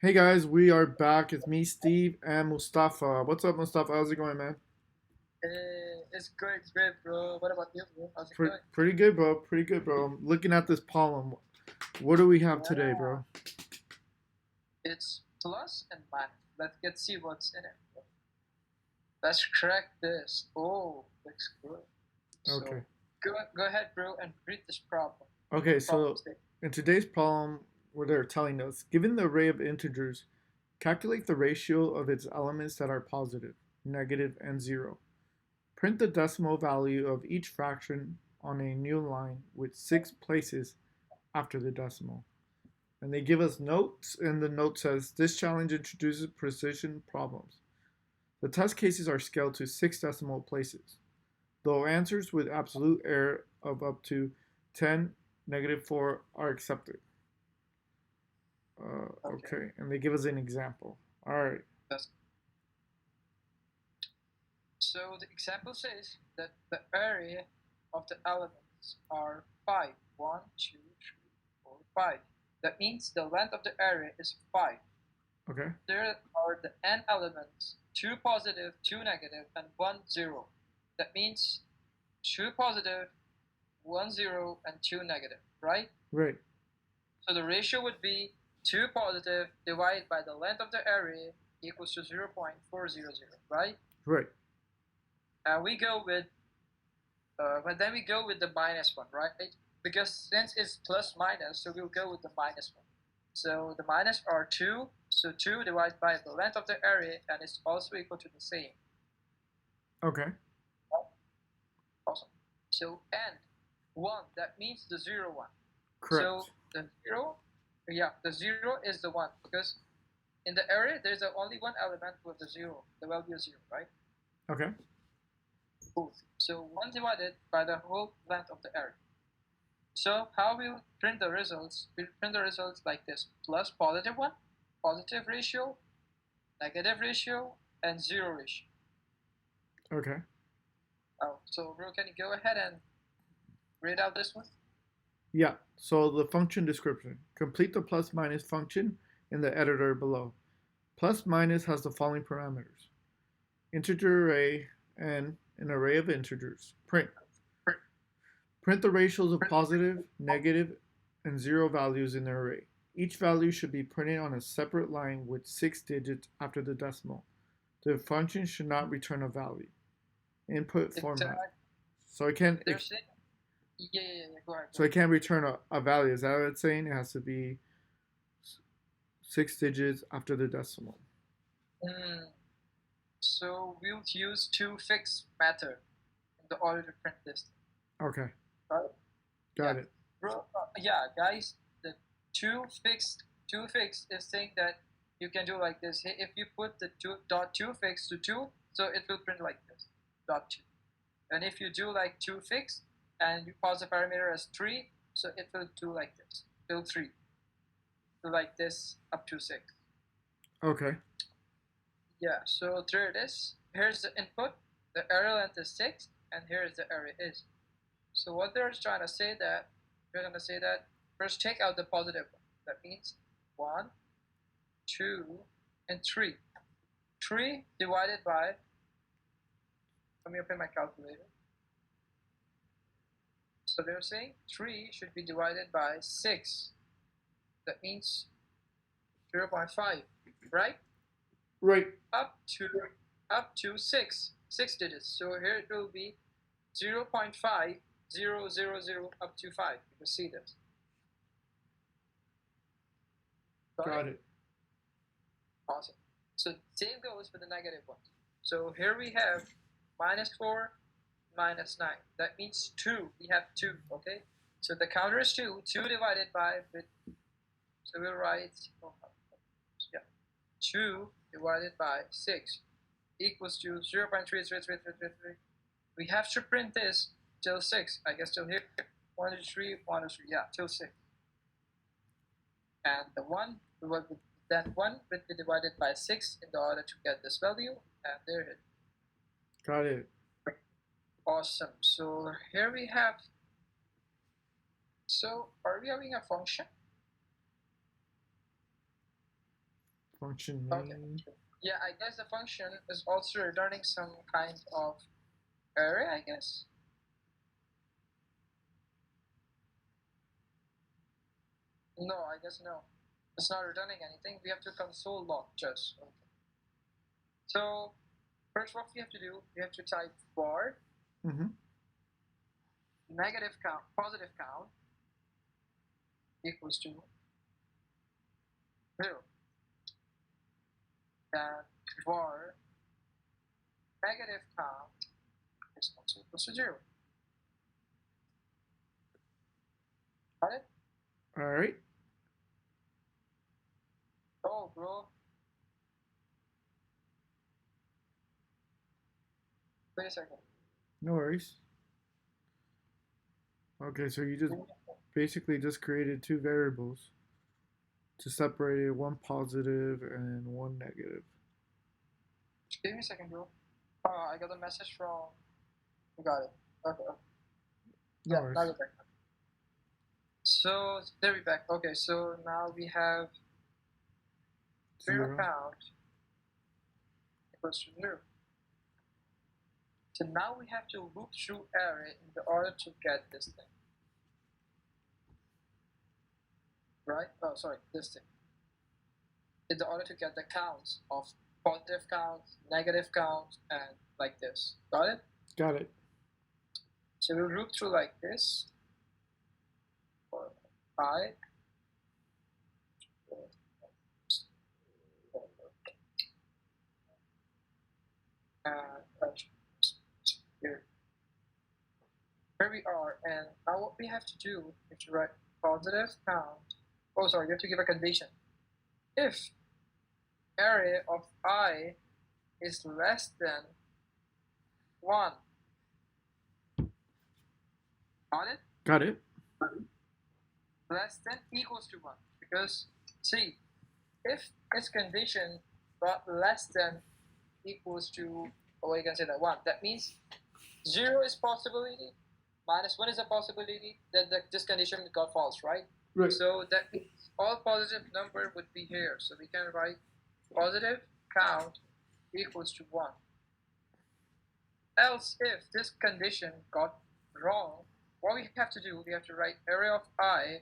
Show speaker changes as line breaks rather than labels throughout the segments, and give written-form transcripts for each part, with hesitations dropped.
Hey guys, we are back. It's me, Steve, and Mustafa. What's up, Mustafa? How's it going, man?
It's great, bro. What about you, bro? How's it going?
Pretty good, bro. Pretty good, bro. I'm looking at this problem. What do we have today,
Yeah,
bro?
it's plus and minus. Let's get see what's in it. Let's crack this. Oh, looks good.
Okay.
So go ahead, bro, and read this problem.
Okay,
Problem
so
statement.
in today's problem, where they're telling us, given the array of integers, calculate the ratio of its elements that are positive, negative, and zero. Print the decimal value of each fraction on a new line with six places after the decimal. And they give us notes, and the note says this challenge introduces precision problems. The test cases are scaled to six decimal places, though answers with absolute error of up to 10, -4 are accepted.
Okay.
Okay, and they give us an example. All right,
That's, so the example says that the area of the elements are 5. 1, 2, 3, 4, 5. That means the length of the area is 5.
okay,
There are the n elements, 2 positive, 2 negative, and 1 0. That means 2 positive, 1 0, and 2 negative, right?
right,
So the ratio would be 2 positive divided by the length of the array equals to 0.400, right?
right.
And we go with, but then we go with the minus one, right? Because since it's plus minus, so we'll go with the minus one. So the minus are 2, so 2 divided by the length of the array, and it's also equal to the same.
Okay,
Awesome. So and 1, that means the 0, 1. So
correct.
the 0, yeah, the 0 is the 1, because in the array there's only one element with the 0, the value is 0, right?
Okay,
Both. So 1 divided by the whole length of the array. So how we'll print the results? We'll print the results like this: plus positive 1, positive ratio, negative ratio, and 0 ratio.
okay.
Oh, so bro, can you go ahead and read out this one?
Yeah, so the function description. Complete the plus minus function in the editor below. Plus minus has the following parameters: integer array and an array of integers. Print. Print the ratios of positive, negative, and zero values in the array. Each value should be printed on a separate line with six digits after the decimal. The function should not return a value. Input format.
Exactly.
So it can't.
They're saying, yeah. Go ahead, go
So it
ahead.
can't return a value. Is that what it's saying? It has to be six digits after the decimal.
Mm, so we'll use two fixed method in the order to print this.
Okay,
Right? Yeah,
got it.
bro. Yeah, guys. The two fixed is saying that you can do like this. If you put the two fixed to 2, so it will print like this dot 2. And if you do like two fixed and you pass the parameter as 3, so it will do like this till 3, so like this up to 6.
Okay,
Yeah, so there it is. Here's the input. The array length is 6, and here is the array is. So what they're trying to say that they're going to say that first take out the positive one. That means 1, 2, and 3. 3 divided by, let me open my calculator. So they're saying 3 should be divided by 6. That means 0.5, right?
right.
Up to up to 6 digits. So here it will be 0.5, 0, 0, 0, up to 5. You can see this. Got
Got
it?
it.
Awesome. So same goes for the negative ones. So here we have -4, -9. That means 2. We have 2, okay? So the counter is 2. 2 divided by, so we'll write, yeah, 2 divided by 6 equals to 0.333333. We have to print this till 6. I guess till here. 1 to 3, 1 to 3. Yeah, till 6. And the 1 will then 1 will be divided by 6 in order to get this value. And there it is.
Got it.
Awesome. So here we have. So are we having a function?
Function
Okay.
name.
Yeah, I guess the function is also returning some kind of array, I guess. No, I guess no. It's not returning anything. We have to console log just. Okay. So first what we have to do, we have to type var
Mm-hmm.
negative count, positive count equals to 0. Then var negative count is also equals to 0. Got it?
All right.
Oh, bro. Wait a second.
No worries. Okay, so you just basically just created two variables to separate it, one positive and one negative.
Give me a second, bro. I got a message from. You got it. Okay.
No
Yeah,
worries.
now you're back. So there we back. Okay, so now we have 0
Zero.
count equals to 0. So now we have to loop through array in order to get this thing. Right? Oh, sorry, this thing. In order to get the counts of positive counts, negative counts, and like this. Got it?
Got it.
So we'll loop through like this. For I. Here. Here we are, and now what we have to do is to write positive count. Oh, sorry, you have to give a condition. If array of I is less than 1. Got it?
Got it.
Less than equals to 1. Because, see, if this condition got less than equals to, or you can say that 1, that means 0 is possibility, minus 1 is a possibility, that this condition got false, right?
Right.
So that means all positive number would be here. So we can write positive count equals to 1. Else, if this condition got wrong, what we have to do, we have to write array of I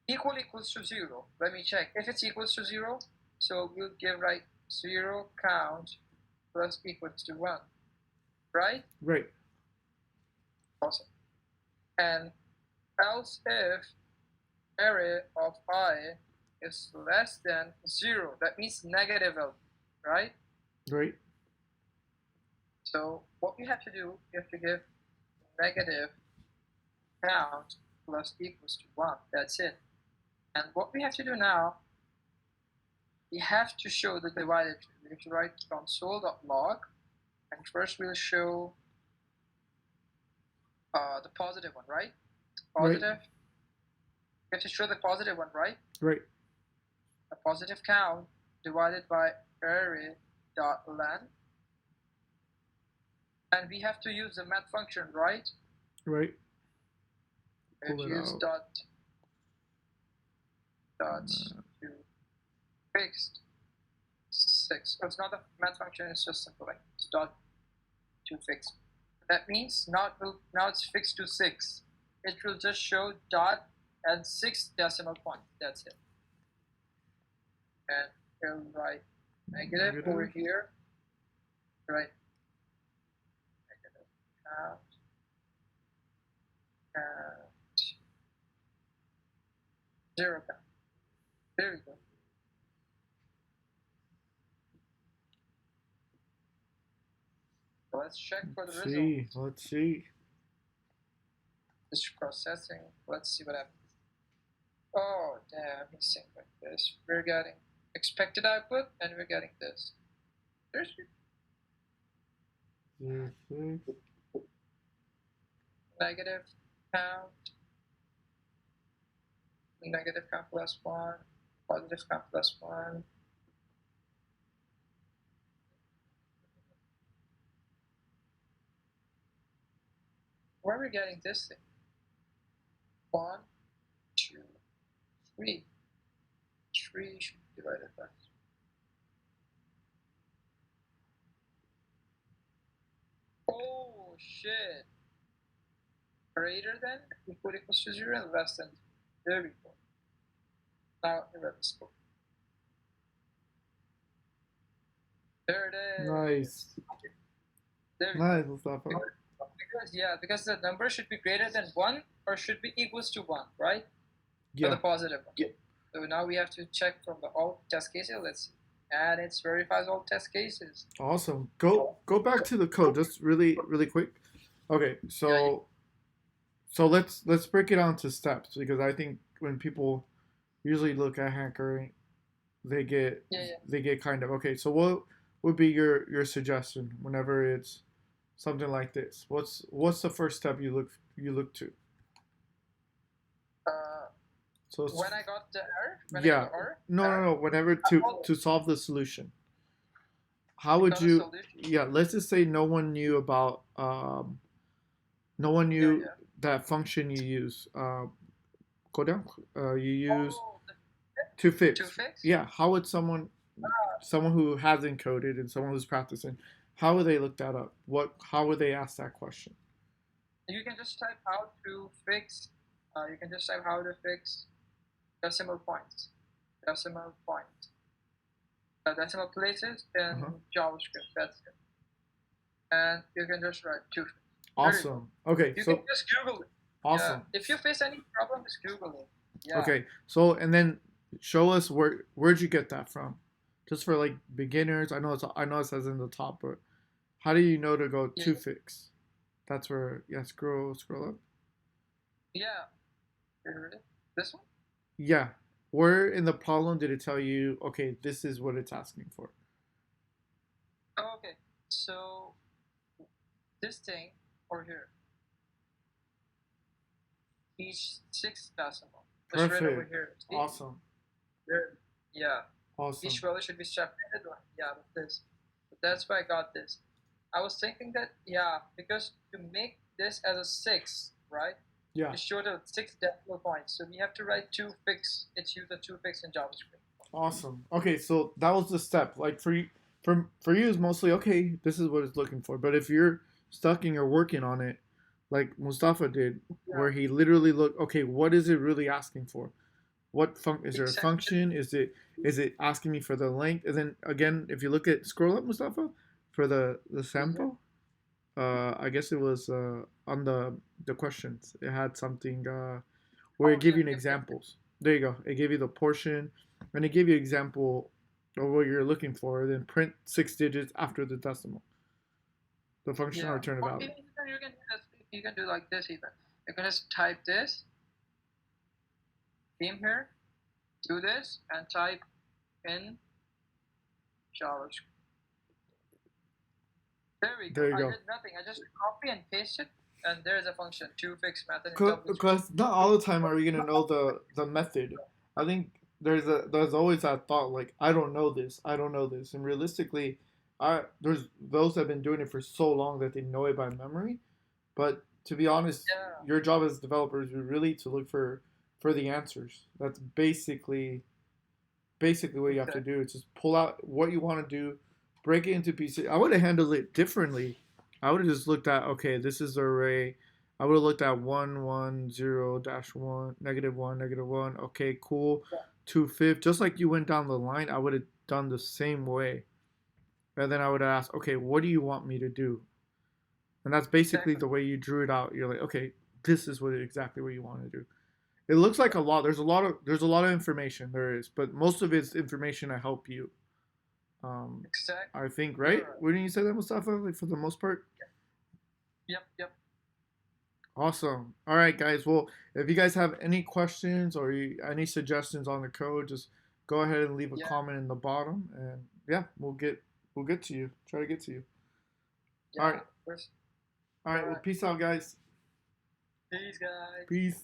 equals to 0. Let me check. If it's equals to 0, so we'll give right 0 count plus equals to 1. Right?
Right.
Awesome. And else if array of I is less than 0, that means negative value, right?
Right.
So what we have to do, we have to give negative count plus equals to 1. That's it. And what we have to do now, we have to show the divided tree. We have to write console.log, and first we'll show the positive one, right? Positive.
Right.
We have to show the positive one, right?
Right.
A positive count divided by array.len. And we have to use the math function, right?
Right.
We have to use dot to fixed 6. Oh, it's not a math function, it's just simple, like it's dot to fixed. That means now it's fixed to 6. It will just show dot and 6 decimal point. That's it. And we'll write negative over here. Right. Negative count. And 0 count. There we go. So let's check for the result.
Let's see.
It's processing. Let's see what happens. Oh, damn, he's saying like this. We're getting expected output, and we're getting this. Seriously? Negative count. Negative count plus 1. Positive count plus 1. Where are we getting this thing? 1, 2, 3. 3 divided by. Oh shit! Greater than equal equals to 0 and less than 2. There we go. Now irreversible. There it is.
Nice.
There we
Nice,
go.
Mustafa.
Because the number should be greater than 1 or should be equals to 1, right? For
Yeah.
the positive one.
Yeah.
So now we have to check from the all test cases. Let's see. And it verifies all test cases.
Awesome. Go back to the code just really quick. Okay, so let's break it down to steps because I think when people usually look at hackering, they get kind of okay. So what would be your suggestion whenever it's something like this? What's the first step you look to? So
When I got the error?
yeah. No. Whenever to solve the solution. How would you? Yeah. Let's just say no one knew about no one knew that function you use. Go down. You use to fix. Yeah. How would someone who hasn't coded and someone who's practicing, how would they look that up? How would they ask that question?
You can just type how to fix. You can just type how to fix decimal points, decimal places in JavaScript. That's it. And you can just write to.
Awesome. Okay.
You can just Google it.
Awesome.
Yeah. If you face any problem, just Google it. Yeah.
Okay. So and then show us where'd you get that from? Just for like beginners. I know it says in the top, but how do you know to go to fix? That's where scroll up.
Yeah. This one?
Yeah. Where in the problem did it tell you, okay, this is what it's asking for?
Oh, okay. So this thing over here. Each 6 decimal.
Perfect.
Right over here. See?
Awesome.
There. Yeah.
Awesome.
Each value should be separated. Yeah, with this. But that's why I got this. I was thinking that, because to make this as a 6, right?
Yeah.
To show the 6 decimal points. So we have to write 2 fix. It's used a 2 fix in JavaScript.
Awesome. Okay, so that was the step. Like for you is mostly okay, this is what it's looking for. But if you're stuck and you're working on it, like Mustafa did, where he literally looked, okay, what is it really asking for? What is there a function? Is it asking me for the length? And then again, if you look at scroll up, Mustafa, for the sample, I guess it was on the questions. It had something where it gave you an examples. There you go. It gave you the portion, and it gave you example of what you're looking for. Then print 6 digits after the decimal. The function return a value.
You can do like this even. You can just type this. Came here, do this, and type in JavaScript. There we go.
There you go.
I did nothing. I just copy and paste it, and there's a function, to fix method.
Because not all the time are we gonna know the method. I think there's always that thought like I don't know this, and realistically, there's those that have been doing it for so long that they know it by memory. But to be honest, your job as developers is really to look for the answers. That's basically what you have to do. It's just pull out what you want to do, break it into pieces. I would have handled it differently. I would have just looked at, okay, this is the array. I would have looked at 1, 1, 0, -1, -1, -1. Okay, cool. 2 fifth. Just like you went down the line, I would have done the same way. And then I would have asked, okay, what do you want me to do? And that's basically the way you drew it out. You're like, okay, this is exactly what you want to do. It looks like a lot. There's a lot of information. There is, but most of it's information to help you.
Exactly.
I think, right? Wouldn't you say that, Mustafa? Like for the most part.
Yep.
Awesome. All right, guys. Well, if you guys have any questions or any suggestions on the code, just go ahead and leave a comment in the bottom, and we'll get to you. Try to get to you. All right. All right. Well, peace out, guys.
Peace, guys.
Peace.